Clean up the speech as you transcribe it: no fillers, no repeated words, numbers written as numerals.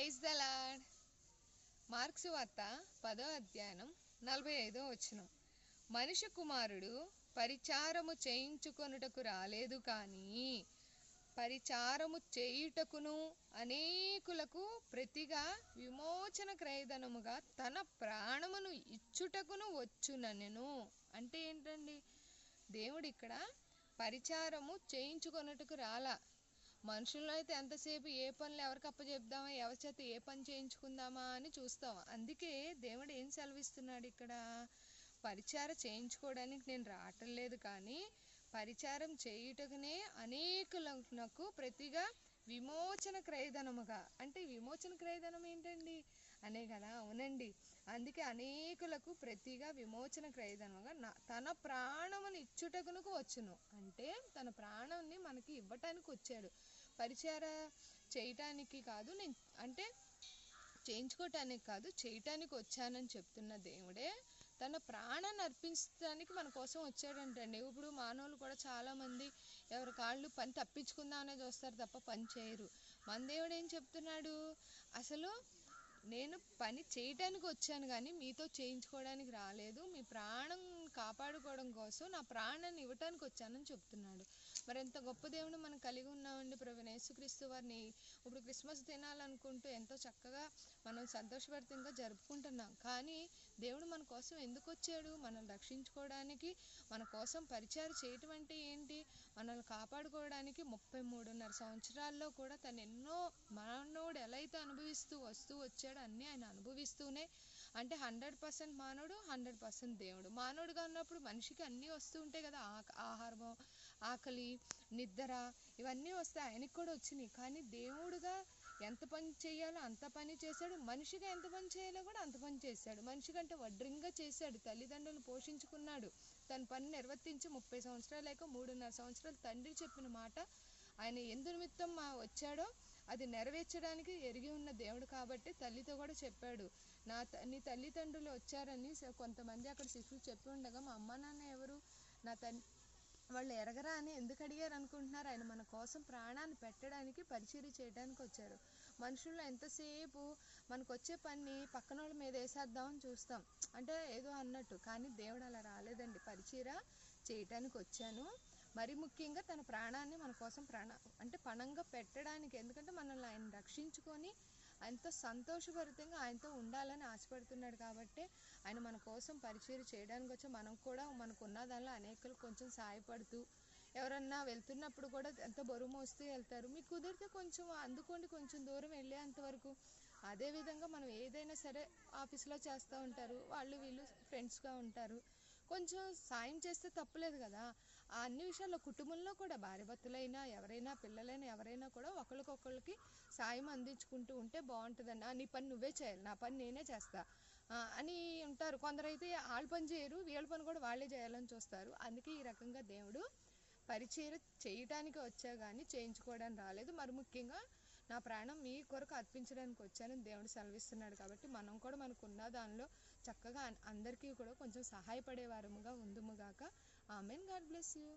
Praise the lord. Marks వార్త 10వ అధ్యాయం 45వ వచనం. మనుష్య కుమారుడు పరిచారము చేయించుకొనుటకు రాలేదు, కానీ పరిచారము చేయుటకును అనేకులకు ప్రతిగా విమోచన క్రయధనముగా తన ప్రాణమును ఇచ్చుటకును వచ్చుననెను. అంటే ఏంటండి? దేవుడు ఇక్కడ పరిచారము చేయించుకొనుటకు రాలా. మనుషుల్లో అయితే ఎంతసేపు ఏ పనులు ఎవరికి అప్పచెప్దామా, ఎవరి చేత ఏ పని చేయించుకుందామా అని చూస్తాం. అందుకే దేవుడు ఏం సెలవిస్తున్నాడు ఇక్కడ? పరిచారం చేయించుకోవడానికి నేను రావటం లేదు, కానీ పరిచారం చేయుటకునే అనేకులకు ప్రతిగా విమోచన క్రయధనముగా. అంటే విమోచన క్రయధనం ఏంటండి అనే కదా? అవునండి. అందుకే అనేకులకు ప్రతిగా విమోచన క్రయధనముగా తన ప్రాణమును ఇచ్చుటకును వచ్చును. అంటే తన ప్రాణాన్ని మనకి ఇవ్వటానికి వచ్చాడు. పరిచార చేయటానికి కాదు, నేను అంటే చేయించుకోవటానికి కాదు, చేయటానికి వచ్చానని చెప్తున్న దేవుడే తన ప్రాణాన్ని అర్పించడానికి మన కోసం వచ్చాడంటండి. ఇప్పుడు మానవులు కూడా చాలామంది ఎవరి కాళ్ళు పని తప్పించుకుందామనే చూస్తారు తప్ప పని చేయరు. మన దేవుడు ఏం చెప్తున్నాడు? అసలు నేను పని చేయటానికి వచ్చాను, కానీ మీతో చేయించుకోవడానికి రాలేదు. మీ ప్రాణం కాపాడుకోవడం కోసం నా ప్రాణాన్ని ఇవ్వటానికి వచ్చానని చెప్తున్నాడు. మరి ఎంత గొప్ప దేవుడు మనం కలిగి ఉన్నామండి. ప్రభువైన యేసుక్రీస్తు వారిని ఇప్పుడు క్రిస్మస్ తినాలనుకుంటూ ఎంతో చక్కగా మనం సంతోషభరితంగా జరుపుకుంటున్నాం. కానీ దేవుడు మన కోసం ఎందుకు వచ్చాడు? మనల్ని రక్షించుకోవడానికి, మన కోసం పరిచారం చేయటం అంటే ఏంటి? మనల్ని కాపాడుకోవడానికి 33.5 సంవత్సరాల్లో కూడా తను ఎన్నో మానవుడు ఎలా అయితే అనుభవిస్తూ వస్తూ వచ్చాడో అన్నీ ఆయన అనుభవిస్తూనే, అంటే 100% మానవుడు, 100% దేవుడు. మానవుడుగా ఉన్నప్పుడు మనిషికి అన్నీ వస్తూ ఉంటాయి కదా, ఆహారం, ఆకలి, నిద్ర, ఇవన్నీ వస్తాయి. ఆయనకి కూడా వచ్చినాయి. కానీ దేవుడుగా ఎంత పని చేయాలో అంత పని చేశాడు. మనిషిగా ఎంత పని చేయాలో కూడా అంత పని చేశాడు. మనిషి కంటే వడ్రంగా చేశాడు. తల్లిదండ్రులను పోషించుకున్నాడు. తన పని నిర్వర్తించి 30 సంవత్సరాలు లేక 3.5 సంవత్సరాలు తండ్రి చెప్పిన మాట ఆయన ఎందు నిమిత్తం వచ్చాడో అది నెరవేర్చడానికి ఎరిగి ఉన్న దేవుడు కాబట్టి తల్లితో కూడా చెప్పాడు. నీ తల్లిదండ్రులు వచ్చారని కొంతమంది అక్కడ శిశువులు చెప్పి ఉండగా, మా అమ్మ నాన్న ఎవరు, నా వాళ్ళు ఎరగరా అని ఎందుకు అడిగారు అనుకుంటున్నారు? ఆయన మన కోసం ప్రాణాన్ని పెట్టడానికి, పరిచర్య చేయడానికి వచ్చారు. మనుషుల్లో ఎంతసేపు మనకు వచ్చే పని పక్కన వాళ్ళ మీద వేసేద్దామని చూస్తాం, అంటే ఏదో అన్నట్టు. కానీ దేవుడు అలా రాలేదండి. పరిచర్య చేయటానికి వచ్చాను, మరి ముఖ్యంగా తన ప్రాణాన్ని మన కోసం అంటే పణంగా పెట్టడానికి. ఎందుకంటే మనల్ని ఆయన రక్షించుకొని ఆయనతో సంతోషభరితంగా ఆయనతో ఉండాలని ఆశపడుతున్నాడు. కాబట్టి ఆయన మన కోసం పరిచర్య చేయడానికి వచ్చి మనం కూడా మనకున్న దానిలో అనేకులు కొంచెం సాయపడుతూ, ఎవరన్నా వెళ్తున్నప్పుడు కూడా ఎంత బరువు మోస్తూ వెళ్తారు, మీకు కుదిరితే కొంచెం అందుకోండి, కొంచెం దూరం వెళ్ళేంతవరకు. అదేవిధంగా మనం ఏదైనా సరే ఆఫీస్లో చేస్తూ ఉంటారు, వాళ్ళు వీళ్ళు ఫ్రెండ్స్గా ఉంటారు, కొంచెం సాయం చేస్తే తప్పులేదు కదా. ఆ అన్ని విషయాల్లో కుటుంబంలో కూడా భార్యాభర్తలైనా, ఎవరైనా, పిల్లలైనా, ఎవరైనా కూడా ఒకరికొకరికి సాయం అందించుకుంటూ ఉంటే బాగుంటుందండి. నీ పని నువ్వే చేయాలి, నా పని నేనే చేస్తా అని ఉంటారు. కొందరైతే వాళ్ళ పని చేయరు, వీళ్ళ పని కూడా వాళ్ళే చేయాలని చూస్తారు. అందుకే ఈ రకంగా దేవుడు పరిచర్య చేయటానికి వచ్చా కానీ చేయించుకోవడానికి రాలేదు. మరి ముఖ్యంగా నా ప్రాణం మీ కొరకు అర్పించడానికి వచ్చానని దేవుడు సెలవిస్తున్నాడు. కాబట్టి మనం కూడా మనకున్న దానిలో చక్కగా అందరికీ కూడా కొంచెం సహాయపడే వారముగా ఉందుముగాక. ఆమెన్. God bless you.